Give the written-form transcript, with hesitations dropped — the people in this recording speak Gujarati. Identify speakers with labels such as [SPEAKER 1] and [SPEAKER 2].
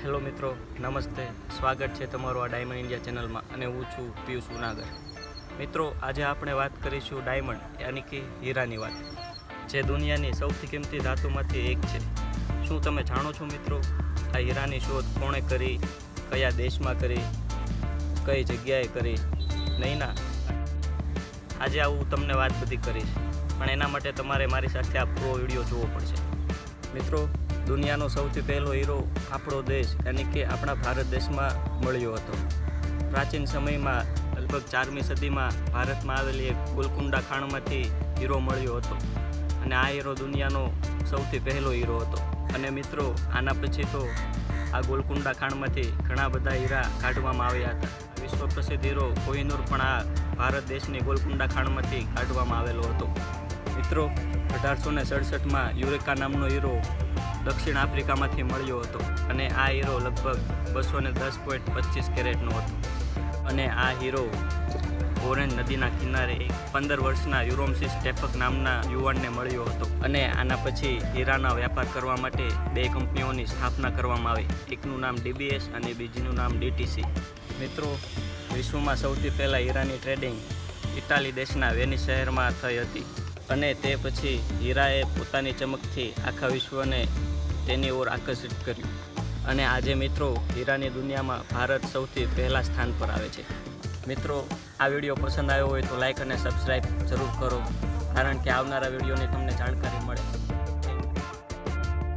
[SPEAKER 1] હેલો મિત્રો, નમસ્તે. સ્વાગત છે તમારું આ ડાયમંડ ઇન્ડિયા ચેનલમાં અને હું છું પિયુષ ઉનાગર. મિત્રો, આજે આપણે વાત કરીશું ડાયમંડ યાની કે હીરાની વાત, જે દુનિયાની સૌથી કિંમતી ધાતુમાંથી એક છે. શું તમે જાણો છો મિત્રો, આ હીરાની શોધ કોણે કરી, કયા દેશમાં કરી, કઈ જગ્યાએ કરી? નહીં ના, આજે આવું તમને વાત બધી કરીશ, પણ એના માટે તમારે મારી સાથે આ પૂરો વિડીયો જોવો પડશે. મિત્રો, દુનિયાનો સૌથી પહેલો હીરો આપણો દેશ યાની કે આપણા ભારત દેશમાં મળ્યો હતો. પ્રાચીન સમયમાં લગભગ 4મી સદીમાં ભારતમાં આવેલી એક ગોલકુંડા ખાણમાંથી હીરો મળ્યો હતો અને આ હીરો દુનિયાનો સૌથી પહેલો હીરો હતો. અને મિત્રો, આના પછી તો આ ગોલકુંડા ખાણમાંથી ઘણા બધા હીરા કાઢવામાં આવ્યા હતા. વિશ્વ પ્રસિદ્ધ હીરો કોહિનૂર પણ આ ભારત દેશની ગોલકુંડા ખાણમાંથી કાઢવામાં આવેલો હતો. મિત્રો, 1867માં યુરેકા નામનો હીરો દક્ષિણ આફ્રિકામાંથી મળ્યો હતો અને આ હીરો લગભગ 210.25 કેરેટનો હતો. અને આ હીરો ઓરેન્જ નદીના કિનારે 15 વર્ષના યુરોમસિસ સ્ટેફક નામના યુવાનને મળ્યો હતો. અને આના પછી હીરાના વ્યાપાર કરવા માટે 2 કંપનીઓની સ્થાપના કરવામાં આવી. એકનું નામ DBS અને બીજીનું નામ DTC. મિત્રો, વિશ્વમાં સૌથી પહેલાં હીરાની ટ્રેડિંગ ઇટાલી દેશના વેનિસ શહેરમાં થઈ હતી અને તે પછી હીરાએ પોતાની ચમકથી આખા વિશ્વને તેની ઓર આકર્ષિત કર્યું. અને આજે મિત્રો, હીરાની દુનિયામાં ભારત સૌથી પહેલા સ્થાન પર આવે છે. મિત્રો, આ વિડીયો પસંદ આવ્યો હોય તો લાઈક અને સબસ્ક્રાઈબ જરૂર કરો, કારણ કે આવનારા વિડીયોની તમને જાણકારી મળે.